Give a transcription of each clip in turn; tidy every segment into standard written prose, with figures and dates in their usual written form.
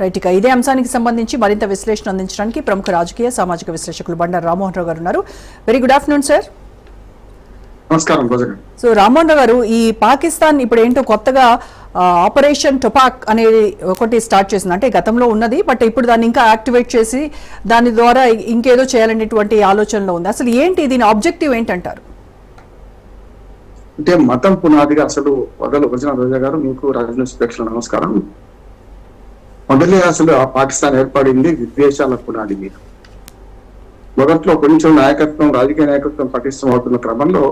Right, ఇక ఇదే అంశానికి సంబంధించి మరింత విశ్లేషణ అందించడానికి ప్రముఖ రాజకీయ సామాజిక విశ్లేషకులు బండారు రామ్మోహన్ రావు గారు ఉన్నారు. Very good afternoon sir. నమస్కారం. సో రామ్మోహన్ రావు గారు, ఈ పాకిస్తాన్ ఇప్పుడు ఏంటో కొత్తగా ఆపరేషన్ టొపాక్ అనేది ఒకటి స్టార్ట్ చేసింది. అంటే గతంలో ఉన్నది, బట్ ఇప్పుడు దాన్ని ఇంకా యాక్టివేట్ చేసి దాని ద్వారా ఇంకేదో చేయాలనేటువంటి ఆలోచనలో ఉంది. అసలు ఏంటి దీని ఆబ్జెక్టివ్ ఏంటంటారు? అంటే మతం పునాదిగా అసలు వజన రోజా గారు, మీకు రాజనీతి ప్రేక్షకులు నమస్కారం. మొదలే అసలు ఆ పాకిస్తాన్ ఏర్పడింది విద్వేషాల పునాది మీద. మొదట్లో కొంచెం నాయకత్వం, రాజకీయ నాయకత్వం పటిష్టం అవుతున్న క్రమంలో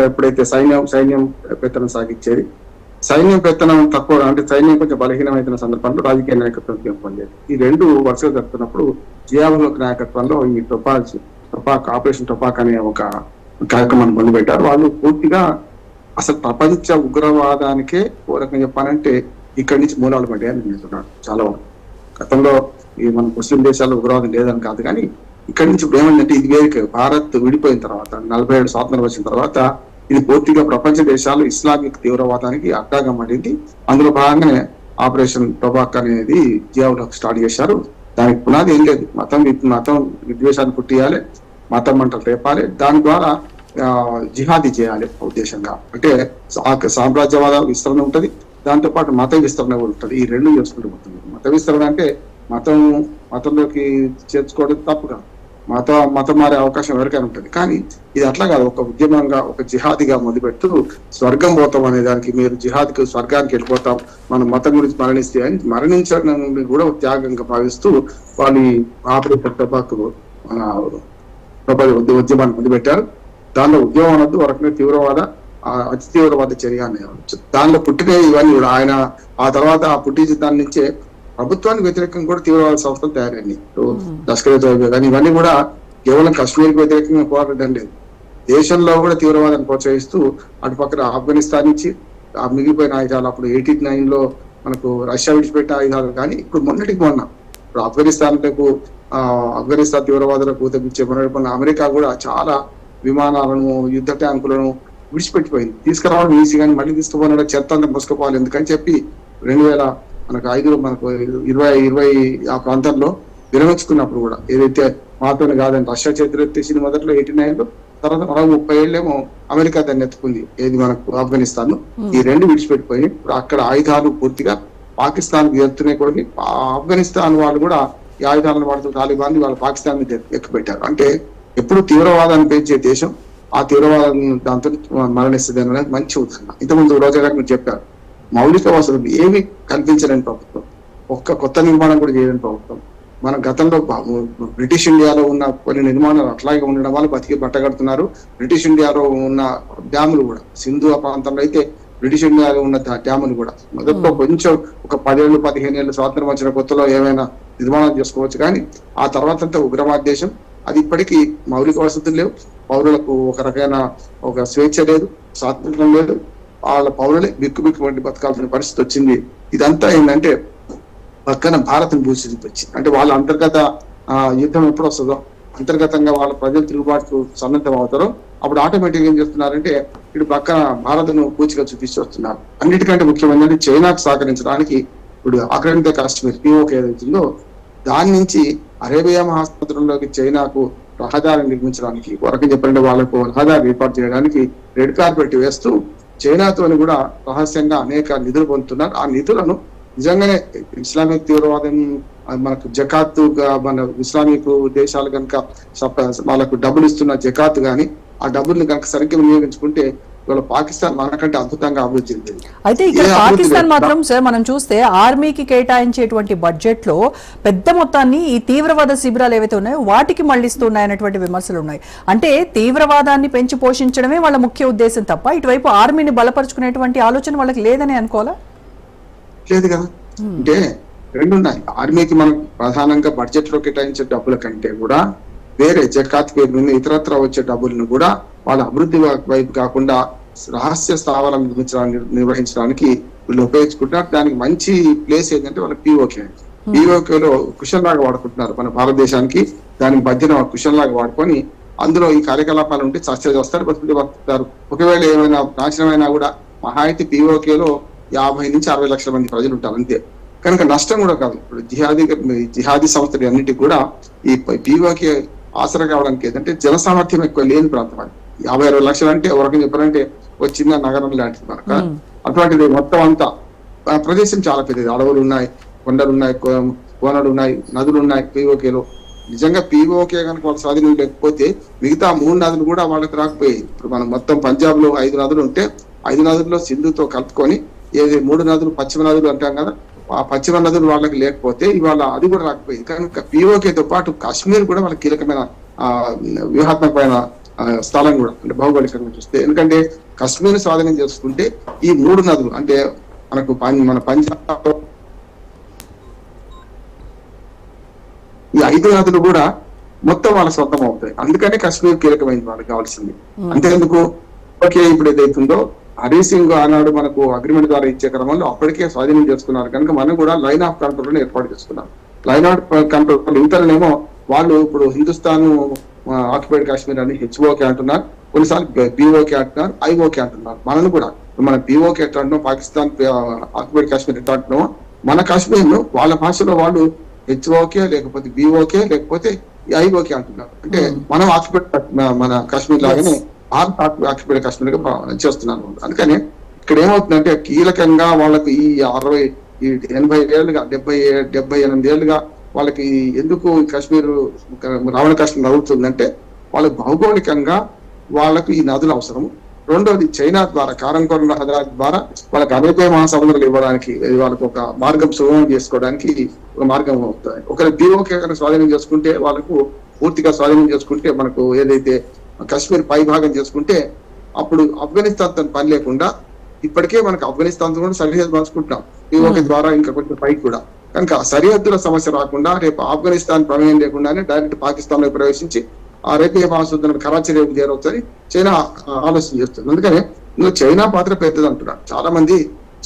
ఎప్పుడైతే సైన్యం పెత్తనం సాగించేది, సైన్యం పెత్తనం తక్కువ, అంటే సైన్యం కొంచెం బలహీనమైన సందర్భంలో రాజకీయ నాయకత్వం పొందేది. ఈ రెండు వరుసగా జరుగుతున్నప్పుడు జియావుల్ నాయకత్వంలో ఈ టొపాక్ ఆపరేషన్ టొపాక్ అనే ఒక కార్యక్రమాన్ని మొదలుపెట్టారు. వాళ్ళు పూర్తిగా అసలు ప్రపంచ ఉగ్రవాదానికే ఓ రకంగా చెప్పాలంటే ఇక్కడి నుంచి మూలాలు పడ్డాయని చెప్తున్నాడు. చాలా వరకు గతంలో ఈ మన ముస్లిం దేశాల్లో ఉగ్రవాదం లేదని కాదు, కానీ ఇక్కడి నుంచి ఇప్పుడు ఏమంటే ఇది వేరే. భారత్ విడిపోయిన తర్వాత 47 స్వాతంత్రం వచ్చిన తర్వాత ఇది పూర్తిగా ప్రపంచ దేశాలు ఇస్లామిక్ తీవ్రవాదానికి అడ్డాగా మారింది. అందులో భాగంగానే ఆపరేషన్ టొబాక్ అనేది జియావులో స్టార్ట్ చేశారు. దానికి పునాది ఏం లేదు, మతం విద్వేషాన్ని పుట్టియాలి, మతం మంటలు రేపాలి, దాని ద్వారా జిహాదీ చేయాలి ఉద్దేశంగా. అంటే సామ్రాజ్యవాద విస్తరణ ఉంటది, దాంతో పాటు మత విస్తరణ కూడా ఉంటుంది. ఈ రెండు చేసుకుంటూ పోతుంది. మత విస్తరణ అంటే మతంలోకి చేర్చుకోవడం తప్పు కాదు, మతం మారే అవకాశం ఎవరికైనా ఉంటుంది. కానీ ఇది అట్లా కాదు, ఒక ఉద్యమంగా, ఒక జిహాదీగా మొదలుపెడుతూ స్వర్గం పోతాం అనే దానికి, మీరు జిహాద్కి స్వర్గానికి వెళ్ళిపోతాం, మనం మతం గురించి మరణిస్తే అని మరణించడం కూడా త్యాగంగా భావిస్తూ వాళ్ళు ఆపరేషన్ టొబాక్ ఉద్యమాన్ని మొదలుపెట్టారు. దానిలో ఉద్యమం అనొద్దు, ఒక రకంగా తీవ్రవాద, అతి తీవ్రవాద చర్య అని దానిలో పుట్టిన ఇవన్నీ కూడా ఆయన ఆ తర్వాత ఆ పుట్టించిన దాని నుంచే ప్రభుత్వానికి వ్యతిరేకంగా కూడా తీవ్రవాద సంస్థలు తయారైనాయి. లష్కర్ కానీ ఇవన్నీ కూడా కేవలం కాశ్మీర్కి వ్యతిరేకంగా పోరాటం లేదు, దేశంలో కూడా తీవ్రవాదాన్ని ప్రోత్సహిస్తూ అటు పక్కన ఆఫ్ఘనిస్తాన్ నుంచి ఆ మిగిలిపోయిన ఆయుధాలు, అప్పుడు 89లో మనకు రష్యా విడిచిపెట్టిన ఆయుధాలు, కానీ ఇప్పుడు మొన్నటికి ఇప్పుడు ఆఫ్ఘనిస్తాన్ తీవ్రవాదులకు తెప్పించే మొన్న అమెరికా కూడా చాలా విమానాలను, యుద్ధ ట్యాంకులను విడిచిపెట్టిపోయింది. తీసుకురావడం ఈజీ, కానీ మళ్ళీ తీసుకుపోయిన చెత్త అంతా మోసుకుపోవాలి ఎందుకని చెప్పి 2005లో మనకు 20 ఆ ప్రాంతంలో విరమించుకున్నప్పుడు కూడా ఏదైతే మాతోనే కాదని రష్యా చేతులెత్తేసింది మొదట్లో 89లో, తర్వాత మరో 30 ఏళ్ళేమో అమెరికా దాన్ని ఎత్తుకుంది, ఏది మనకు ఆఫ్ఘనిస్తాన్. ఈ రెండు విడిచిపెట్టిపోయి ఇప్పుడు అక్కడ ఆయుధాలు పూర్తిగా పాకిస్తాన్ ఎత్తున్నాయి కూడా. ఆఫ్ఘనిస్తాన్ వాళ్ళు కూడా ఈ ఆయుధాలను వాడుతూ తాలిబాన్ వాళ్ళు పాకిస్తాన్ మీద ఎక్కుపెట్టారు. అంటే ఎప్పుడు తీవ్రవాదాన్ని పెంచే దేశం ఆ తీవ్రవాదాన్ని దాంతో మరణిస్తుంది అనేది మంచి ఉదాహరణ. ఇంతకుముందు రోజా గారు మీరు చెప్పారు, మౌలిక వసతులు ఏమి కల్పించలేని ప్రభుత్వం, ఒక్క కొత్త నిర్మాణం కూడా చేయలేని ప్రభుత్వం. మన గతంలో బ్రిటిష్ ఇండియాలో ఉన్న కొన్ని నిర్మాణాలు అట్లాగే ఉండడం వల్ల బతికి బట్టగడుతున్నారు. బ్రిటిష్ ఇండియాలో ఉన్న డ్యాములు కూడా, సింధు ఆ ప్రాంతంలో అయితే బ్రిటిష్ ఇండియాలో ఉన్న డ్యాములు కూడా మొదట్లో కొంచెం ఒక 10 ఏళ్ళు 15 ఏళ్ళు స్వాతంత్రం వచ్చిన కొత్తలో ఏమైనా నిర్మాణాలు చేసుకోవచ్చు, కానీ ఆ తర్వాత అంతా ఉగ్రవాద దేశం. అది ఇప్పటికీ మౌలిక వసతులు లేవు, పౌరులకు ఒక రకమైన ఒక స్వేచ్ఛ లేదు, స్వాతంత్రం లేదు, వాళ్ళ పౌరులే బిక్కు వంటి బతకాల్సిన పరిస్థితి వచ్చింది. ఇదంతా ఏంటంటే పక్కన భారత్ని భూస్థితికి వచ్చింది. అంటే వాళ్ళ అంతర్గత యుద్ధం ఎప్పుడు వస్తుందో, అంతర్గతంగా వాళ్ళ ప్రజలు తిరుగుబాటు సన్నద్ధం అవుతారో అప్పుడు ఆటోమేటిక్గా ఏం చేస్తున్నారంటే ఇటు పక్కన భారత్ను పూచిగా చూపిస్తూ వస్తున్నారు. అన్నిటికంటే ముఖ్యమైనది చైనాకు సహకరించడానికి ఇప్పుడు ఆక్రమిత కాశ్మీర్ POK ఏదైతుందో దాని నుంచి అరేబియా మహాసముద్రంలోకి చైనాకు రహదారి నిర్మించడానికి, వరకు చెప్పండి వాళ్ళకు రహదారి ఏర్పాటు చేయడానికి రెడ్ కార్పెట్ వేస్తూ చైనాతోని కూడా రహస్యంగా అనేక నిధులు పొందుతున్నారు. ఆ నిధులను నిజంగానే ఇస్లామిక్ తీవ్రవాదం, మనకు జకాత్తుగా మన ఇస్లామిక్ దేశాలు కనుక వాళ్ళకు డబ్బులు ఇస్తున్న జకాత్ కానీ ఆ డబ్బుల్ని కనుక సరిగ్గా వినియోగించుకుంటే ఇవాళ పాకిస్తాన్ మనకంటే అద్భుతంగా అభివృద్ధి చెందింది. అయితే ఇక్కడ పాకిస్తాన్ మాత్రం సార్ మనం చూస్తే ఆర్మీకి కేటాయించేటువంటి బడ్జెట్ లో పెద్ద మొత్తాన్ని ఈ తీవ్రవాద శిబిరాలు ఏవైతే ఉన్నాయో వాటికి మళ్లిస్తున్నాయనేటువంటి విమర్శలు ఉన్నాయి. అంటే తీవ్రవాదాన్ని పెంచి పోషించడమే వాళ్ళ ముఖ్య ఉద్దేశం తప్ప ఇటువైపు ఆర్మీని బలపరుచుకునేటువంటి ఆలోచన వాళ్ళకి లేదని అనుకోవాలా? లేదు కదా, అంటే రెండు ఉన్నాయి. ఆర్మీకి మనం ప్రధానంగా బడ్జెట్ లో కేటాయించే డబ్బుల కంటే కూడా వేరే జకాత్ పేరు మీద ఇతరత్ర వచ్చే డబ్బులను కూడా వాళ్ళ అభివృద్ధి వైపు కాకుండా రహస్య స్థావరాలను నిర్వహించడానికి వీళ్ళు ఉపయోగించుకుంటున్నారు. దానికి మంచి ప్లేస్ ఏంటంటే వాళ్ళ POKలో కుషన్ లాగా వాడుకుంటున్నారు. మన భారతదేశానికి దానికి మధ్యన కుషన్ లాగా వాడుకొని అందులో ఈ కార్యకలాపాలు ఉంటే చర్చ చేస్తారు, బతుకుతారు. ఒకవేళ ఏమైనా నాశనమైనా కూడా మహా అయితే POKలో 50 నుంచి 60 లక్షల మంది ప్రజలు ఉంటారు అంతే. కనుక నష్టం కూడా కాదు. ఇప్పుడు జిహాదీ సంస్థలు అన్నిటికి కూడా ఈ పీఓకే ఆసరా కావడానికి ఏంటంటే జన సామర్థ్యం ఎక్కువ లేని ప్రాంతం అది. 50-60 లక్షలు అంటే ఎవరికి చెప్పారంటే ఒక చిన్న నగరం లాంటిది మనక. అటువంటిది మొత్తం అంతా ప్రదేశం చాలా పెద్దది. అడవులు ఉన్నాయి, కొండలు ఉన్నాయి, కోనలు ఉన్నాయి, నదులు ఉన్నాయి పీఓకేలో. నిజంగా పీఓకే కనుక వాళ్ళ స్వాధీనం లేకపోతే మిగతా 3 నదులు కూడా వాళ్ళకి రాకపోయాయి. ఇప్పుడు మనం మొత్తం పంజాబ్ లో 5 నదులు ఉంటే 5 నదుల్లో సింధుతో కలుపుకొని 3 నదులు పశ్చిమ నదులు అంటాం కదా, ఆ పశ్చిమ నదులు వాళ్ళకి లేకపోతే ఇవాళ అది కూడా రాకపోయింది. కనుక పీఓకేతో పాటు కాశ్మీర్ కూడా వాళ్ళకి కీలకమైన వ్యూహాత్మకమైన స్థలం కూడా, అంటే భౌగోళికంగా చూస్తే. ఎందుకంటే కాశ్మీర్ స్వాధీనం చేసుకుంటే ఈ 3 నదులు అంటే మనకు మన పంజాబ్ ఈ 5 నదులు కూడా మొత్తం వాళ్ళ సొంతం అవుతాయి. అందుకనే కాశ్మీర్ కీలకమైంది వాళ్ళకి కావాల్సింది. అంతేందుకు ఓకే ఇప్పుడు ఏదైతుందో హరీష్ సింగ్ ఆనాడు మనకు అగ్రిమెంట్ ద్వారా ఇచ్చే క్రమంలో అప్పటికే స్వాధీనం చేసుకున్నారు. కనుక మనం కూడా లైన్ ఆఫ్ కంట్రోల్ ఏర్పాటు చేసుకున్నాం. లైన్ ఆఫ్ కంట్రోల్ ఇంతలోనేమో వాళ్ళు ఇప్పుడు హిందుస్థాన్ ఆక్యుపైడ్ కాశ్మీర్ అని హెచ్ఓకే అంటున్నారు, కొన్నిసార్లు బీఓకే అంటున్నారు, ఐఓకే అంటున్నారు. మనను కూడా మన బీఓకే ఎట్లా అంటున్నాం, పాకిస్తాన్ ఆక్యుపైడ్ కాశ్మీర్ ఎట్లా అంటున్నామో మన కాశ్మీర్ ను వాళ్ళ భాషలో వాళ్ళు హెచ్ఓకే లేకపోతే బీఓకే లేకపోతే ఐఓకే అంటున్నారు. అంటే మనం ఆక్యుపైడ్ మన కాశ్మీర్ లాగానే భారత్ ఆక్యుపైడ్ కాశ్మీర్ గా చేస్తున్నాను. అందుకని ఇక్కడ ఏమవుతుందంటే కీలకంగా వాళ్ళకు ఈ 80 ఏళ్ళుగా 78 ఏళ్ళుగా వాళ్ళకి ఎందుకు కాశ్మీర్ రావణ కాశ్మీర్ అవుతుందంటే వాళ్ళకి భౌగోళికంగా వాళ్ళకు ఈ నదులు అవసరం. రెండోది చైనా ద్వారా కారంకోరం రహదారి ద్వారా వాళ్ళకి అరేబియా మహాసముద్రాలు ఇవ్వడానికి వాళ్ళకి ఒక మార్గం సుగమం చేసుకోవడానికి ఒక మార్గం అవుతుంది. ఒకరి బీఓకే స్వాధీనం చేసుకుంటే వాళ్ళకు పూర్తిగా స్వాధీనం చేసుకుంటే మనకు ఏదైతే కాశ్మీర్ పై భాగం చేసుకుంటే అప్పుడు ఆఫ్ఘనిస్తాన్ తో పని లేకుండా ఇప్పటికే మనకు ఆఫ్ఘనిస్తాన్ తో కూడా సరిహద్దు మార్చుకుంటున్నాం బీఓకే ద్వారా, ఇంకా కొంచెం పైకి కూడా. కనుక సరిహద్దుల సమస్య రాకుండా రేపు ఆఫ్ఘనిస్తాన్ ప్రమేయం లేకుండానే డైరెక్ట్ పాకిస్తాన్ లో ప్రవేశించి ఆ అరేబియా మహాసముద్రం కరాచీ రేపు చేరవచ్చని చైనా ఆలోచన చేస్తుంది. అందుకని చైనా పాత్ర పెద్దది అంటున్నారు. చాలా మంది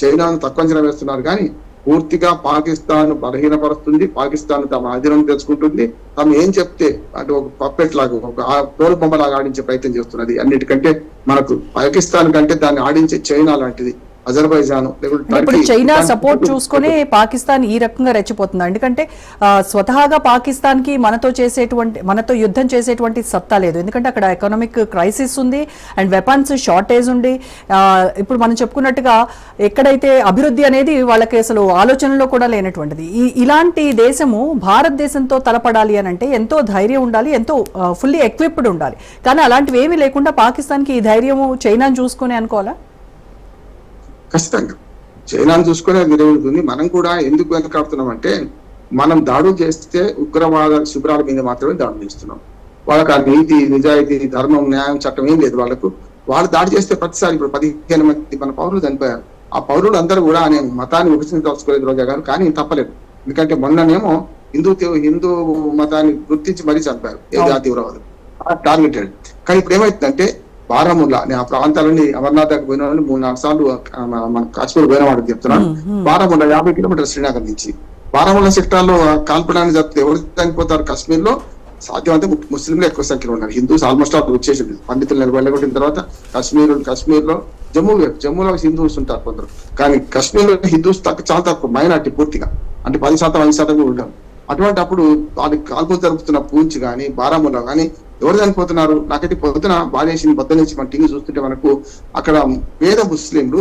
చైనాను తక్కువ అంచనా వేస్తున్నారు, కానీ పూర్తిగా పాకిస్తాన్ బలహీనపరుస్తుంది, పాకిస్తాన్ తమ అధీనం తెచ్చుకుంటుంది, తాము ఏం చెప్తే అంటే ఒక పప్పెట్ లాగా ఒక తోలు బొమ్మలాగా ఆడించే ప్రయత్నం చేస్తున్నది. అన్నిటికంటే మనకు పాకిస్తాన్ కంటే దాన్ని ఆడించే చైనా లాంటిది, అజర్బైజాన్. ఇప్పుడు చైనా సపోర్ట్ చూసుకుని పాకిస్తాన్ ఈ రకంగా రెచ్చిపోతుంది. ఎందుకంటే స్వతహాగా పాకిస్తాన్ కి మనతో యుద్ధం చేసేటువంటి సత్తా లేదు. ఎందుకంటే అక్కడ ఎకనామిక్ క్రైసిస్ ఉంది అండ్ వెపన్స్ షార్టేజ్ ఉంది. ఇప్పుడు మనం చెప్పుకున్నట్టుగా ఎక్కడైతే అభివృద్ధి అనేది వాళ్ళకి అసలు ఆలోచనలో కూడా లేనటువంటిది. ఇలాంటి దేశము భారతదేశంతో తలపడాలి అని అంటే ఎంతో ధైర్యం ఉండాలి, ఎంతో ఫుల్లీ ఎక్విప్డ్ ఉండాలి. కానీ అలాంటివి ఏమీ లేకుండా పాకిస్తాన్ కి ఈ ధైర్యము చైనాను చూసుకుని అనుకోవాలా? ఖచ్చితంగా చైనాను చూసుకునే విరుగుతుంది. మనం కూడా ఎందుకు వెనకాడుతున్నాం అంటే మనం దాడులు చేస్తే ఉగ్రవాద శిబిరాల మీద మాత్రమే దాడులు చేస్తున్నాం. వాళ్ళకి ఆ నీతి నిజాయితీ ధర్మం న్యాయం చట్టం ఏం లేదు వాళ్ళకు. వాళ్ళు దాడి చేస్తే ప్రతిసారి ఇప్పుడు 15 మంది మన పౌరులు చనిపోయారు. ఆ పౌరులు అందరూ కూడా నేను మతాన్ని విభజించదలుచుకోలేదు రోజా గారు, కానీ తప్పలేదు. ఎందుకంటే మొన్ననేమో హిందూ మతాన్ని గుర్తించి మరీ చంపారు ఏది ఆ తీవ్రవాదం టార్గెటెడ్. కానీ ఇప్పుడు ఏమైతుందంటే బారాముల్లా, నేను ఆ ప్రాంతాలని అమర్నాథ్ దాకా పోయిన 3-4 సార్లు మన కాశ్మీర్ పోయిన వాడికి చెప్తున్నాను. బారాముల్లా 50 కిలోమీటర్ల శ్రీనగర్ నుంచి బారాముల్లా సెక్టార్ లో కాల్పడానికి జరిపితే ఎవరు చనిపోతారు? కాశ్మీర్ లో సాధ్యమైతే ముస్లింలు ఎక్కువ సంఖ్యలో ఉన్నారు. హిందూస్ ఆల్మోస్ట్ ఆల్ వచ్చేసింది. పండితులు వెళ్ళగొట్టిన తర్వాత కాశ్మీర్ లో జమ్మూలో హిందూస్ ఉంటారు కొందరు, కానీ కాశ్మీర్ లో హిందూస్ చాలా తక్కువ, మైనార్టీ పూర్తిగా, అంటే 10% 5% కూడా ఉంటారు. అటువంటి అప్పుడు వాళ్ళకి కాల్పులు జరుపుతున్న పూంచ్ కానీ బారాముల్లా కానీ ఎవరు చనిపోతున్నారు? నాకైతే పొద్దున బాధేసింది. పొద్దున నుంచి మన టీవీ చూస్తుంటే మనకు అక్కడ పేద ముస్లింలు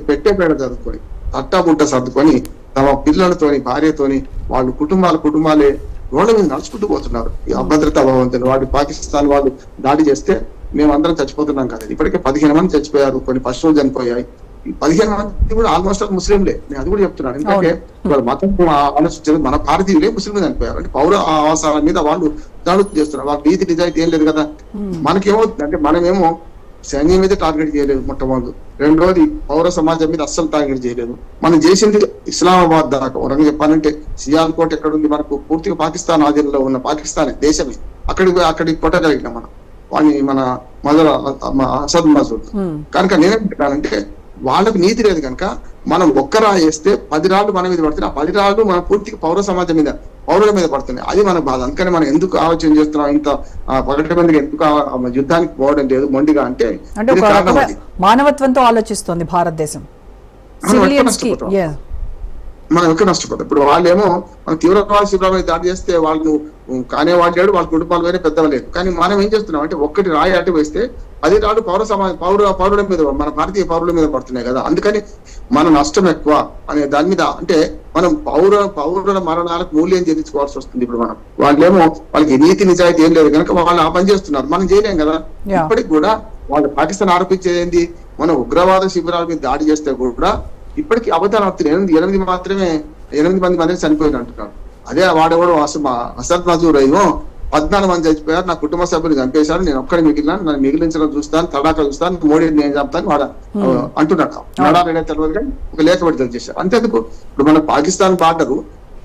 పెట్టే పేడ చదువుకొని తట్టాబుట్ట సర్దుకొని తమ పిల్లలతోని భార్యతోని వాళ్ళు కుటుంబాలే రోడ్ల మీద నడుచుకుంటూ పోతున్నారు. ఈ అభద్రతా భావంతో వాడు పాకిస్తాన్ వాళ్ళు దాడి చేస్తే మేమందరం చచ్చిపోతున్నాం కదా. ఇప్పటికే 15 మంది చచ్చిపోయారు, కొన్ని పశువులు చనిపోయాయి. ఈ 15 మంది కూడా ఆల్మోస్ట్ ముస్లింలే. నేను అది కూడా చెప్తున్నాను. ఎందుకంటే వాళ్ళ మతం ఆలోచించేది మన భారతీయులే ముస్లింలు చనిపోయారు. అంటే పౌర అవసరాల మీద వాళ్ళు దాడులు చేస్తున్నారు. వాళ్ళకి నీతి నిజాయితీ ఏం లేదు కదా. మనకేమవుతుంది అంటే మనమేమో సైన్యం మీద టార్గెట్ చేయలేదు మొట్టమొదటి, రెండోది పౌర సమాజం మీద అస్సలు టార్గెట్ చేయలేదు. మనం చేసింది ఇస్లామాబాద్ దాకా. ఒక రకంగా చెప్పాలంటే సియాల్కోట్ ఎక్కడుంది మనకు పూర్తిగా పాకిస్తాన్ ఆధీనంలో ఉన్న పాకిస్తాన్ దేశమే. అక్కడికి కొట్టగలిగినాం మనం వాడిని, మన అసద్ మసూద్. కనుక నేనేంటానంటే వాళ్ళకు నీతి లేదు కనుక మనం ఒక్కరా వేస్తే 10 రాళ్ళు మన మీద పడుతున్నాయి. ఆ 10 రాళ్ళు మన పూర్తిగా పౌర సమాజం మీద పౌరుల మీద పడుతున్నాయి. అది మన బాధ. అందుకని మనం ఎందుకు ఆలోచన చేస్తున్నాం ఇంత 1 మందికి ఎందుకు యుద్ధానికి పోవడం లేదు మొండిగా అంటే మానవత్వంతో ఆలోచిస్తుంది భారతదేశం. మనం ఎక్కడ నష్టపోతాం. ఇప్పుడు వాళ్ళేమో మన తీవ్రవాద శిబిరాలపై దాడి చేస్తే వాళ్ళు కానే వాడాడు, వాళ్ళ కుటుంబాల మీద పెద్దవ లేదు. కానీ మనం ఏం చేస్తున్నాం అంటే ఒక్కటి రాయి అటు వేస్తే 10 రాళ్ళు పౌరుల మీద, మన భారతీయ పౌరుల మీద పడుతున్నాయి కదా. అందుకని మన నష్టం ఎక్కువ అనే దాని మీద అంటే మనం పౌరుల మరణాలకు మూల్యం చెల్లించుకోవాల్సి వస్తుంది. ఇప్పుడు మనం వాళ్ళేమో వాళ్ళకి నీతి నిజాయితీ ఏం లేదు కనుక వాళ్ళు ఆ పని చేస్తున్నారు, మనం చేయలేం కదా. ఇప్పటికి కూడా వాళ్ళు పాకిస్తాన్ ఆరోపించేది ఏంది, మన ఉగ్రవాద శిబిరాల మీద దాడి చేస్తే కూడా ఇప్పటికీ అబద్ధాలు అవుతున్నాయి. 8 మంది మాత్రమే చనిపోయింది అంటున్నారు. అదే వాడేవాడు అసద్ మజూర్ ఏమో 14 మంది చచ్చిపోయారు, నా కుటుంబ సభ్యులు చంపేశారు, నేను ఒక్కడే మిగిలినాను, నన్ను మిగిలించడం చూస్తాను, తడాకా చూస్తాను, మోడీని నేను చంపుతాను వాడు అంటున్నాడు. నడాలనే తెలియదు కానీ ఒక లేఖ విడుదల చేశారు. అంతేందుకు ఇప్పుడు మన పాకిస్తాన్ బార్డరు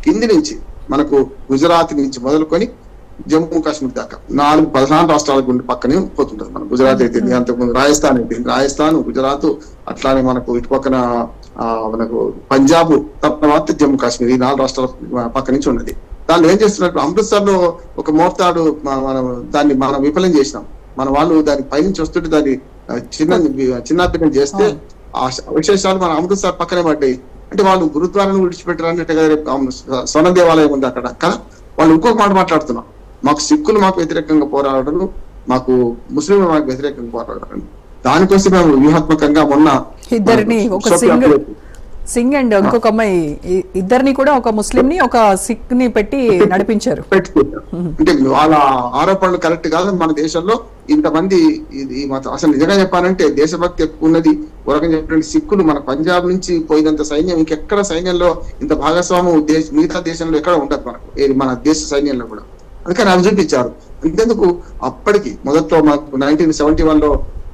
కింది నుంచి మనకు గుజరాత్ నుంచి మొదలుకొని జమ్మూ కాశ్మీర్ దాకా 14 రాష్ట్రాల గుండి పక్కనే పోతుంటది. మన గుజరాత్ అయితే అంతకుముందు రాజస్థాన్ అయితే రాజస్థాన్, గుజరాత్, అట్లానే మనకు ఇటు పక్కన మనకు పంజాబ్, తర్వాత జమ్మూ కాశ్మీర్, ఈ 4 రాష్ట్రాల పక్క నుంచి ఉన్నది. దాన్ని ఏం చేస్తున్నట్టు అమృత్సర్ లో ఒక మోర్తాడు దాన్ని మనం విఫలం చేసినాం. మన వాళ్ళు దాని పైనుంచి వస్తుంటే దాన్ని చిన్నాభిన్నం చేస్తే ఆ అవశేషాలు మన అమృత్సర్ పక్కనే పడ్డాయి. అంటే వాళ్ళు గురుద్వారాన్ని విడిచిపెట్టారు అన్నట్టుగా స్వర్ణ దేవాలయం ఉంది అక్కడ. కానీ వాళ్ళు ఇంకొక మాట మాట్లాడుతున్నాం, మాకు సిక్కులు మాకు వ్యతిరేకంగా పోరాడరు, మాకు ముస్లింలు మాకు వ్యతిరేకంగా పోరాడరు. దానికోసం మేము వ్యూహాత్మకంగా మొన్న ఇద్దరిని ఒక సింగ్ అండ్ ఇంకొక అమ్మాయి ఇద్దరిని కూడా ఒక ముస్లిం ని ఒక సిక్ ని పెట్టి నడిపించారు. అంటే వాళ్ళ ఆరోపణలు కరెక్ట్ కాదు. మన దేశంలో ఇంతమంది అసలు నిజంగా చెప్పాలంటే దేశభక్తి ఎక్కువ ఉన్నది. ఒక చెప్పినట్టు సిక్కులు మన పంజాబ్ నుంచి పోయినంత సైన్యం ఇంకెక్కడ సైన్యంలో ఇంత భాగస్వామ్యం మిగతా దేశంలో ఎక్కడ ఉండదు మనకు, మన దేశ సైన్యంలో కూడా. అందుకని అవి చూపించారు. అంతేందుకు అప్పటికి మొదట్లో మనకు 1971 లో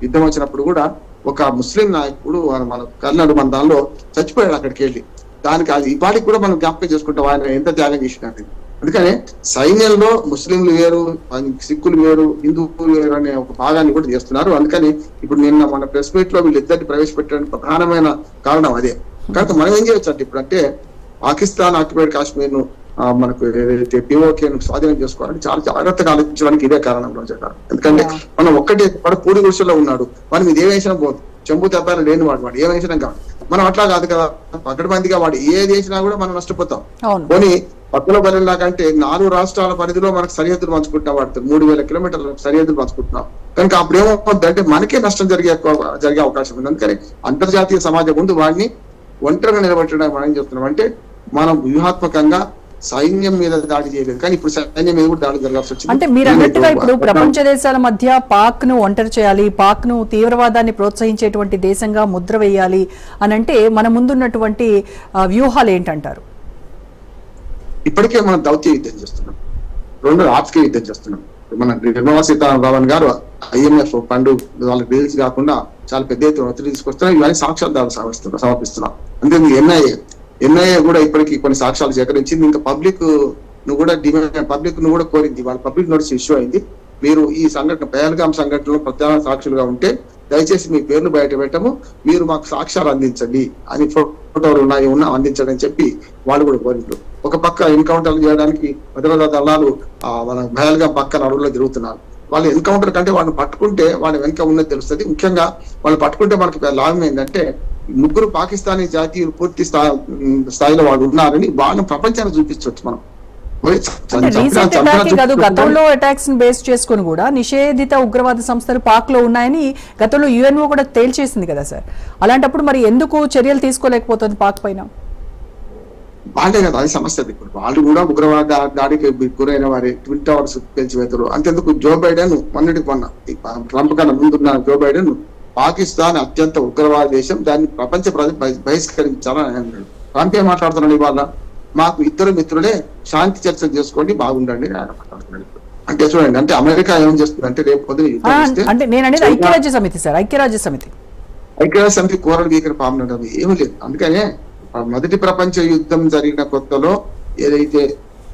యుద్ధం వచ్చినప్పుడు కూడా ఒక ముస్లిం నాయకుడు మన కర్ణాడు మన దానిలో చచ్చిపోయాడు అక్కడికి వెళ్ళి. దానికి అది ఇప్పటికి కూడా మనం జ్ఞాపకం చేసుకుంటాం ఆయన ఎంత త్యాగం చేసినట్టు. అందుకనే సైన్యంలో ముస్లింలు వేరు, సిక్కులు వేరు, హిందువులు వేరు అనే ఒక భాగాన్ని కూడా చేస్తున్నారు. అందుకని ఇప్పుడు నిన్న మన ప్రెస్ మీట్ లో వీళ్ళిద్దరిని ప్రవేశపెట్టడానికి ప్రధానమైన కారణం అదే. కనుక మనం ఏం చేయొచ్చు అంటే ఇప్పుడు అంటే పాకిస్తాన్ ఆక్యుపైడ్ కాశ్మీర్ ను మనకు ఏదైతే పిఓకేను స్వాధీనం చేసుకోవాలని చాలా జాగ్రత్తగా ఆలోచించడానికి ఇదే కారణంలో చెప్పారు. ఎందుకంటే మనం ఒక్కటి పూడి గుడిసెలో ఉన్నాడు, మనం ఇది ఏ వేసినా పోదు, చెంబు తెప్పాలని లేని వాడు ఏ వేసినా కాదు. మనం అట్లా కాదు కదా, పకడ్బందీగా వాడు ఏది వేసినా కూడా మనం నష్టపోతాం. పోనీ పక్కన బలిలా కంటే 4 రాష్ట్రాల పరిధిలో మనకు సరిహద్దులు పంచుకుంటున్నాం, వాడుతుంది 3000 కిలోమీటర్ల సరిహద్దులు పంచుకుంటున్నాం. కనుక అప్పుడు ఏమవుతుందంటే మనకే నష్టం జరిగే అవకాశం ఉంది. అందుకని అంతర్జాతీయ సమాజం ముందు వాడిని ఒంటరిగా నిలబెట్టడానికి మనం ఏం చెప్తున్నాం అంటే మనం వ్యూహాత్మకంగా సైన్యం మీద దాడి చేయలేదు, కానీ ఇప్పుడు సైన్యం మీద కూడా దాడి జరగాల్సి వచ్చింది. అంటే మీరు అన్నట్టుగా ఇప్పుడు ప్రపంచ దేశాల మధ్య పాక్ ను ఒంటరి చేయాలి, పాక్ ను తీవ్రవాదాన్ని ప్రోత్సహించేటువంటి దేశంగా ముద్ర వేయాలి అని అంటే మన ముందున్నటువంటి వ్యూహాలు ఏంటంటారు? ఇప్పటికే మనం దౌత్య యుద్ధం చేస్తున్నాం, 2 ఆర్థిక యుద్ధం చేస్తున్నాం. మన నిర్మలా సీతారామన్ గారు IMF ఫండ్ వాళ్ళ బిల్స్ కాకుండా చాలా పెద్ద ఎత్తున ఒత్తిడి తీసుకొస్తున్నాం. ఇవన్నీ సాక్ష్యాధారాలు సమర్పిస్తున్నాం. అంతే NIA కూడా ఇప్పటికీ కొన్ని సాక్ష్యాలు సేకరించింది. ఇంకా పబ్లిక్ ను కూడా కోరింది. వాళ్ళ పబ్లిక్ నోటీస్ ఇష్యూ అయింది. మీరు ఈ సంఘటన పహల్గామ్ సంఘటనలో ప్రధాన సాక్షులుగా ఉంటే దయచేసి మీ పేర్లు బయట పెట్టము, మీరు మాకు సాక్ష్యాలు అందించండి అని, ఫోటోలు ఉన్నా అందించండి అని చెప్పి వాళ్ళు కూడా కోరిండ్రు. ఒక పక్క ఎన్కౌంటర్లు చేయడానికి భద్రతా దళాలు మన పహల్గామ్ పక్కన అడవుల్లో తిరుగుతున్నారు. వాళ్ళు ఎన్కౌంటర్ కంటే వాళ్ళని పట్టుకుంటే వాళ్ళ వెనక ఉన్నది తెలుస్తుంది. ముఖ్యంగా వాళ్ళు పట్టుకుంటే మనకి లాభం ఏంటంటే 3 పాకిస్తానీ జాతీయులు పూర్తి స్థాయిలో వాళ్ళు ఉన్నారని వాళ్ళని ప్రపంచాన్ని చూపించవచ్చు. మనం గతంలో అటాక్స్ ని బేస్ చేసుకుని కూడా నిషేధిత ఉగ్రవాద సంస్థలు పాక్ లో ఉన్నాయని గతంలో UNO కూడా తేల్చేసింది కదా సార్. అలాంటప్పుడు మరి ఎందుకు చర్యలు తీసుకోలేకపోతుంది పాక్ పైన? వాళ్ళే కదా అది సమస్య. ఇప్పుడు వాళ్ళు కూడా ఉగ్రవాద దాడికి గురైన వారి ట్విన్ టవర్స్ పెంచివేతలు. అంతెందుకు జో బైడెన్ మొన్న ట్రంప్ కన్నా ముందున్న జో బైడెన్ పాకిస్తాన్ అత్యంత ఉగ్రవాద దేశం, దాన్ని ప్రపంచ బహిష్కరించాలని అన్నాడు. ట్రంప్ ఏం మాట్లాడుతున్నాడు, ఇవాళ మాకు 2 మిత్రులే శాంతి చర్చలు చేసుకోండి బాగుండండి ఆయన మాట్లాడుతున్నాడు. అంటే చూడండి, అంటే అమెరికా ఏం చేస్తుంది అంటే రేపు పొద్దున ఐక్యరాజ్య సమితి కూరలు గీకని పామునడం ఏమీ లేదు. అందుకనే మొదటి ప్రపంచ యుద్ధం జరిగిన కొత్తలో ఏదైతే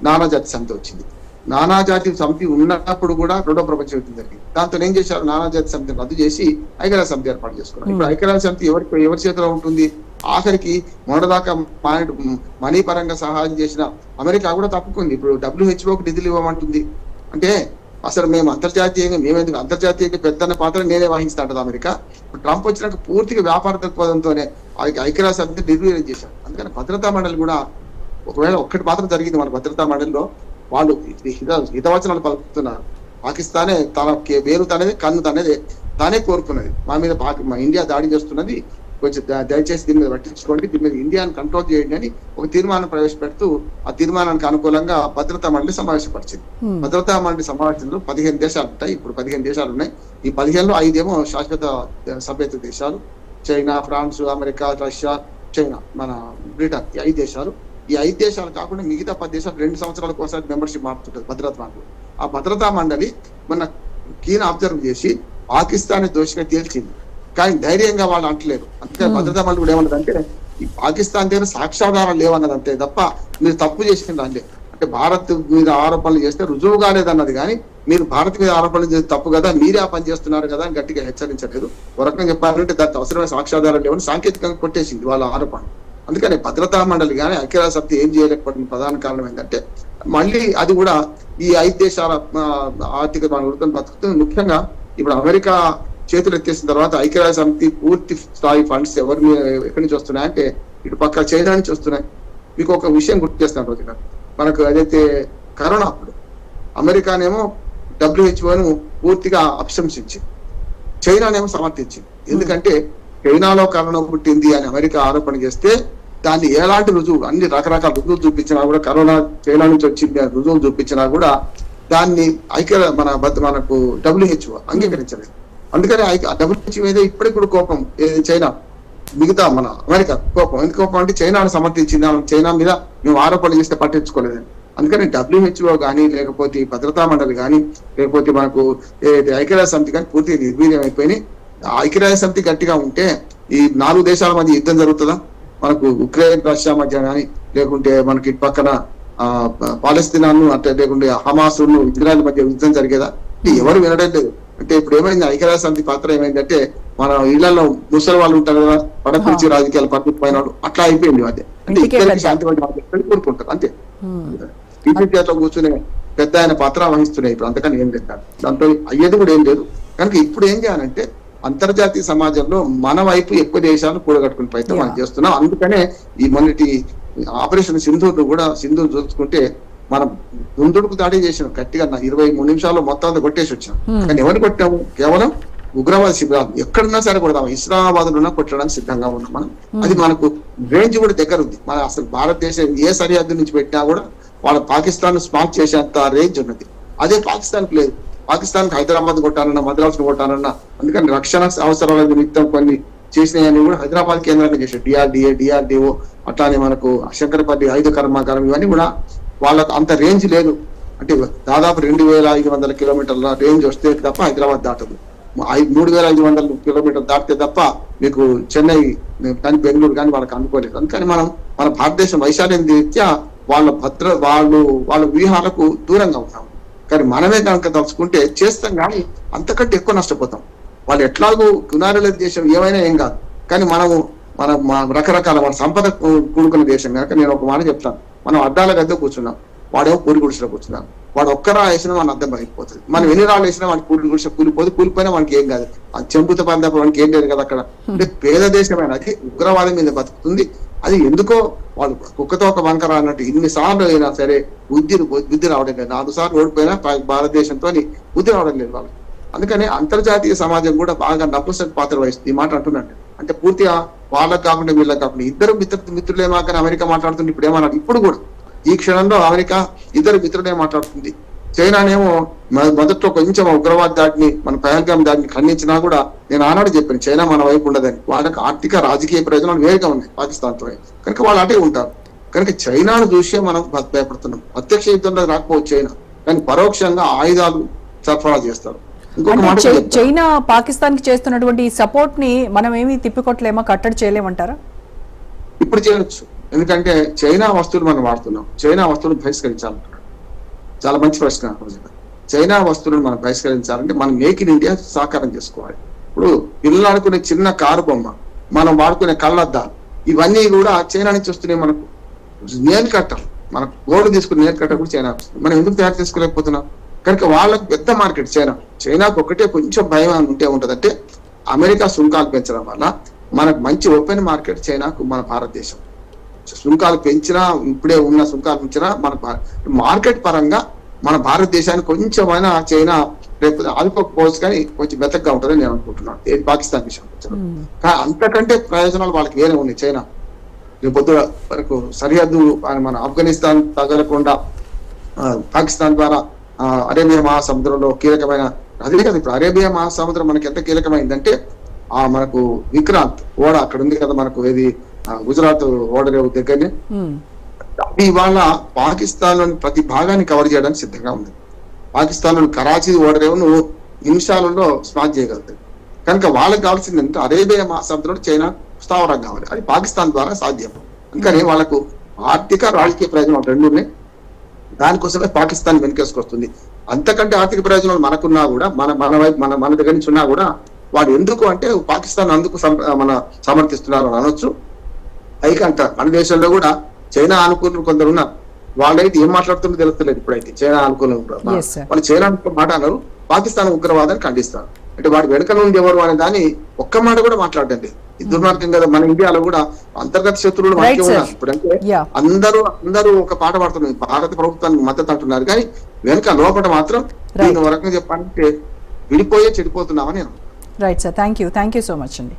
నానాజాతి సమితి వచ్చింది, నానాజాతి సమితి ఉన్నప్పుడు కూడా 2వ ప్రపంచ యుద్ధం జరిగింది. దాంతో ఏం చేశారు, నానాజాతి సమితిని రద్దు చేసి ఐక్యరాజ్య సమితి ఏర్పాటు చేసుకున్నారు. ఇప్పుడు ఐక్యరాజ్య సమితి ఎవరి చేతిలో ఉంటుంది? ఆఖరికి మొన్నదాకా మనీ పరంగా సహాయం చేసిన అమెరికా కూడా తప్పుకుంది. ఇప్పుడు WHOకు నిధులు ఇవ్వమంటుంది. అంటే అసలు మేము అంతర్జాతీయంగా పెద్దన్న పాత్ర నేనే వహిస్తా అంటది అమెరికా. ఇప్పుడు ట్రంప్ వచ్చినాక పూర్తిగా వ్యాపార దృక్పథంతోనే ఐక్యరాజ్య సమితి నిర్వీర్యం చేశారు. అందుకని భద్రతా మండలి కూడా ఒకవేళ ఒక్కటి మాత్రం జరిగింది మన భద్రతా మండలిలో, వాళ్ళు హితవచనాలు పలుకుతున్నారు. పాకిస్తానే తన వేరు తనేది కన్ను తనేది తానే కోరుకున్నది, మా మీద మా ఇండియా దాడి చేస్తున్నది, కొంచెం దయచేసి దీని మీద పట్టించుకోండి, దీని మీద ఇండియాను కంట్రోల్ చేయండి అని ఒక తీర్మానం ప్రవేశపెడుతూ ఆ తీర్మానానికి అనుకూలంగా భద్రతా మండలి సమావేశపరిచింది. భద్రతా మండలి సమావేశంలో 15 దేశాలు ఉంటాయి. ఇప్పుడు 15 దేశాలు ఉన్నాయి. ఈ 15లో 5 ఏమో శాశ్వత సభ్యత్వ దేశాలు, China, France, America, Russia, China, మన బ్రిటన్, ఈ 5 దేశాలు. ఈ 5 దేశాలు కాకుండా మిగతా 10 దేశాలు 2 సంవత్సరాలకు ఒకసారి మెంబర్షిప్ మారుతుంటుంది భద్రతా మండలి. ఆ భద్రతా మండలి మన కీన్ అబ్జర్వ్ చేసి పాకిస్తాన్ దోషిగా తేల్చింది. కానీ ధైర్యంగా వాళ్ళు అంటలేరు. అందుకే భద్రతా మండలి కూడా ఏమన్నదంటే ఈ పాకిస్తాన్ దగ్గర సాక్ష్యాధారాలు లేవన్నది అంతే తప్ప మీరు తప్పు చేసింది అంటే భారత్ మీద ఆరోపణలు చేస్తే రుజువు కాలేదన్నది. కానీ మీరు భారత్ మీద ఆరోపణలు చేస్తే తప్పు కదా, మీరే ఆ పని చేస్తున్నారు కదా అని గట్టిగా హెచ్చరించలేదు. ఒక రకంగా చెప్పాలంటే దానికి అవసరమైన సాక్ష్యాధారాలు లేవని సాంకేతికంగా కొట్టేసింది వాళ్ళ ఆరోపణ. అందుకని భద్రతా మండలి కానీ ఐక్యరాజ్య సమితి ఏం చేయలేకపోవడం ప్రధాన కారణం ఏంటంటే మళ్ళీ అది కూడా ఈ 5 దేశాల ఆర్థిక బతుకుతుంది. ముఖ్యంగా ఇప్పుడు అమెరికా చేతులు ఎత్తేసిన తర్వాత ఐక్యరాజ్య సమితి పూర్తి స్థాయి ఫండ్స్ ఎక్కడి నుంచి వస్తున్నాయంటే ఇటు పక్క చైనా నుంచి వస్తున్నాయి. మీకు ఒక విషయం గుర్తు చేస్తాను రోజుగా, మనకు అదైతే కరోనా అప్పుడు అమెరికానేమో WHO పూర్తిగా అభిశంసించింది, చైనానేమో సమర్థించింది. ఎందుకంటే చైనాలో కరోనా పుట్టింది అని అమెరికా ఆరోపణ చేస్తే దాన్ని ఎలాంటి రుజువు, అన్ని రకరకాల రుజువులు చూపించినా కూడా, కరోనా చైనా నుంచి వచ్చింది రుజువులు చూపించినా కూడా దాన్ని మనకు WHO అంగీకరించలేదు. అందుకని WHO మీద ఇప్పటికి కోపం చైనా, మిగతా మన అమెరికా కోపం. ఎందుకు కోపం అంటే చైనాను సమర్థించింది, చైనా మీద మేము ఆరోపణలు చేస్తే పట్టించుకోలేదని. అందుకని WHO కానీ లేకపోతే భద్రతా మండలి కానీ లేకపోతే మనకు ఐక్యరాజ్య సమితి కానీ పూర్తిగా నిర్వీర్యం అయిపోయినాయి. ఐక్యరాజ్య సమితి గట్టిగా ఉంటే ఈ 4 దేశాల మధ్య యుద్ధం జరుగుతుందా, మనకు ఉక్రెయిన్ రష్యా మధ్య కానీ లేకుంటే మనకి ఇటు పక్కన పాలస్తీనాను అంటే లేకుంటే హమాసును ఇజ్రాయెల్ మధ్య యుద్ధం జరిగేదా? ఎవరు వినడం లేదు. అంటే ఇప్పుడు ఏమైంది, ఐక్యరాజ్య సమితి పాత్ర ఏమైందంటే మన ఇళ్లలో ముసలి వాళ్ళు ఉంటారు కదా, పడపిలిచి రాజకీయాలు పట్టుకుపోయిన వాళ్ళు, అట్లా అయిపోయింది. అదే అంటే ఇద్దరికి శాంతి కోరుకుంటారు అంతే. టీపీలో కూర్చునే పెద్ద ఆయన పాత్ర వహిస్తున్నాయి ఇప్పుడు, అంతకని ఏం లేదు. దాంట్లో అయ్యేది కూడా ఏం లేదు. కనుక ఇప్పుడు ఏం చేయాలంటే అంతర్జాతీయ సమాజంలో మన వైపు ఎక్కువ దేశాలు కూడగట్టుకుని ప్రయత్నం మనం చేస్తున్నాం. అందుకనే ఈ మొన్నటి ఆపరేషన్ సింధూర్ చూసుకుంటే మనం దుందుడుకు దాడి చేసినాం గట్టిగా, 23 నిమిషాల్లో మొత్తం అంతా కొట్టేసి వచ్చాం. కానీ ఎవరు కొట్టాము? కేవలం ఉగ్రవాద శిబిరాలు ఎక్కడున్నా సరే కొడదాం, ఇస్లామాబాద్ లో కొట్టడానికి సిద్ధంగా ఉన్నాం మనం. అది మనకు రేంజ్ కూడా దగ్గర ఉంది. మన అసలు భారతదేశం ఏ సరిహద్దు నుంచి పెట్టినా కూడా వాళ్ళ పాకిస్తాన్ స్పాక్ చేసేంత రేంజ్ ఉన్నది. అదే పాకిస్తాన్ కు లేదు. పాకిస్తాన్ హైదరాబాద్ కొట్టాలన్నా, మద్రాసు కొట్టాలన్నా, అందుకని రక్షణ అవసరాల నిమిత్తం కొన్ని చేసినాయని కూడా హైదరాబాద్ కేంద్రంగా చేశారు. DRDO అట్లానే మనకు శంకరపల్లి ఆయుధ కర్మాగారం, ఇవన్నీ కూడా వాళ్ళకు అంత రేంజ్ లేదు. అంటే దాదాపు 2500 కిలోమీటర్ల రేంజ్ వస్తే తప్ప హైదరాబాద్ దాటదు. 3500 కిలోమీటర్లు దాటితే తప్ప మీకు చెన్నై కానీ బెంగళూరు కానీ వాళ్ళకి అందుకోలేదు. అందుకని మన భారతదేశం వైశాల్యం రీత్యా వాళ్ళ వ్యూహాలకు దూరంగా ఉంటాం. కానీ మనమే కనుక తలుచుకుంటే చేస్తాం, కానీ అంతకంటే ఎక్కువ నష్టపోతాం. వాళ్ళు ఎట్లాగూ గుణారుల దేశం ఏమైనా ఏం కాదు, కానీ మన రకరకాల మన సంపద కూడుకున్న దేశం కనుక నేను ఒక మాట చెప్తాను. మనం అద్దాల గద్ద కూర్చున్నాం, వాడేమో పూరి గుడిసెలో కూర్చున్నాం. వాడు ఒక్కరా వేసినా మన అద్దం పగిలిపోతుంది. మనం ఎన్ని రాళ్ళు వేసినా వాడికి పూరి గుడిసె కూలిపోయినా మనకి ఏం కాదు. ఆ చెంపుత పని మనకి ఏం లేదు కదా అక్కడ. అంటే పేద దేశమైన అది ఉగ్రవాదం మీద బతుకుతుంది. అది ఎందుకో వాళ్ళు కుక్కతో ఒక వంకర అన్నట్టు ఇన్నిసార్లు అయినా సరే బుద్ధి రావడం లేదు. 4 సార్లు ఓడిపోయినా భారతదేశంతో బుద్ధి రావడం లేదు వాళ్ళు. అందుకని అంతర్జాతీయ సమాజం కూడా బాగా నపుంసక పాత్ర వహిస్తుంది. ఈ మాట అంటున్నాను అంటే పూర్తిగా వాళ్ళకు కాకుండా వీళ్ళకి కాకుండా ఇద్దరు మిత్రులేమా కానీ అమెరికా మాట్లాడుతుంది. ఇప్పుడు ఏమన్నారు, ఇప్పుడు కూడా ఈ క్షణంలో అమెరికా ఇద్దరు మిత్రులే మాట్లాడుతుంది. చైనానేమో మొదట్లో కొంచెం ఉగ్రవాద దాడిని, మన పహల్గామ్ దాడిని ఖండించినా కూడా నేను ఆనాడు చెప్పాను చైనా మన వైపు ఉండదని. వాళ్ళకి ఆర్థిక రాజకీయ ప్రయోజనాలు వేరుగా ఉన్నాయి పాకిస్తాన్తో, కనుక వాళ్ళు అటే ఉంటారు. కనుక చైనాను చూసే మనం భయపడుతున్నాం. ప్రత్యక్ష యుద్ధంలో రాకపోవచ్చు చైనా, కానీ పరోక్షంగా ఆయుధాలు సరఫరా చేస్తారు. చైనా పాకిస్తాన్ కి చేస్తున్నటువంటి సపోర్ట్ ని మనం ఏమి తిప్పికొట్టలేమా, కట్టడి చేయలేమంటారా? ఇప్పుడు చేయొచ్చు, ఎందుకంటే చైనా వస్తువులు మనం వాడుతున్నాం. చైనా వస్తువులు బహిష్కరించాలంటున్నాడు. చాలా మంచి ప్రశ్న. చైనా వస్తువులను మనం బహిష్కరించాలంటే మనం మేక్ ఇన్ ఇండియా సాకారం చేసుకోవాలి. ఇప్పుడు పిల్లలు ఆడుకునే చిన్న కారు బొమ్మ, మనం వాడుకునే కళ్ళద్దాలు, ఇవన్నీ కూడా చైనా నుంచి వస్తున్నాయి. మనకు నేల్ కట్టర్, మనకు గోల్డ్ తీసుకుని నేల్ కట్టర్ కూడా చైనా వస్తుంది. మనం ఎందుకు తయారు చేసుకోలేకపోతున్నాం? కనుక వాళ్ళకు పెద్ద మార్కెట్ చైనాకు ఒకటే కొంచెం భయం ఉంటే ఉంటదంటే అమెరికా సుంకాలు పెంచడం వల్ల మనకు మంచి ఓపెన్ మార్కెట్ చైనాకు మన భారతదేశం. సుంకాలు పెంచినా ఇప్పుడే ఉన్న సుంకాలు పెంచినా మన మార్కెట్ పరంగా మన భారతదేశానికి కొంచెమైనా చైనా రేపు ఆదుకోకపోవచ్చు కానీ కొంచెం మెత్తగా ఉంటుందని నేను అనుకుంటున్నాను పాకిస్తాన్ విషయం కానీ అంతకంటే ప్రయోజనాలు వాళ్ళకి వేరే ఉన్నాయి. చైనా రేపు వరకు సరిహద్దు మన ఆఫ్ఘనిస్తాన్ తగలకుండా పాకిస్తాన్ ద్వారా అరేబియా మహాసముద్రంలో కీలకమైన అదే కదా ఇప్పుడు అరేబియా మహాసముద్రం మనకి ఎంత కీలకమైందంటే మనకు విక్రాంత్ ఓడ అక్కడ ఉంది కదా మనకు ఏది గుజరాత్ ఓడరేవు దగ్గరనే అది ఇవాళ పాకిస్తాన్ లోని ప్రతి భాగాన్ని కవర్ చేయడానికి సిద్ధంగా ఉంది. పాకిస్తాన్ లోని కరాచీ ఓడరేవును నిమిషాలలో స్మాష్ చేయగలుగుతుంది. కనుక వాళ్ళకి కావాల్సింది అంటే అరేబియా మహాసముద్రంలో చైనా స్థావరం కావాలి, అది పాకిస్తాన్ ద్వారా సాధ్యం. అందుకని వాళ్ళకు ఆర్థిక రాజకీయ ప్రయోజనాలు రెండు ఉన్నాయి. దానికోసమే పాకిస్తాన్ వెనుకేసుకొస్తుంది. అంతకంటే ఆర్థిక ప్రయోజనాలు మనకున్నా కూడా మన దగ్గర నుంచి ఉన్నా కూడా వాడు ఎందుకు అంటే పాకిస్తాన్ అందుకు మన సమర్థిస్తున్నారు అని అనొచ్చు. పైకి అంట మన దేశంలో కూడా చైనా అనుకూలం కొందరు ఉన్నారు, వాళ్ళైతే ఏం మాట్లాడుతుందో తెలుస్తలేదు. ఇప్పుడైతే చైనా అనుకూలం వాళ్ళు చైనా మాట అన్నారు, పాకిస్తాన్ ఉగ్రవాదాన్ని ఖండిస్తారు. అంటే వాడి వెనుక నుండి ఎవరు అనే దాన్ని ఒక్క మాట కూడా మాట్లాడండి. ఇది దుర్మార్గం కదా. మన ఇండియాలో కూడా అంతర్గత శత్రువులు మనకే ఉన్నారు. ఇప్పుడంటే అందరూ ఒక పాట పాడుతున్నారు, భారత ప్రభుత్వానికి మద్దతు అంటున్నారు, కానీ వెనుక లోపల మాత్రం దీని రకంగా చెప్పాలంటే విడిపోయే చెడిపోతున్నామని నేను. Right sir, thank you so much అండి.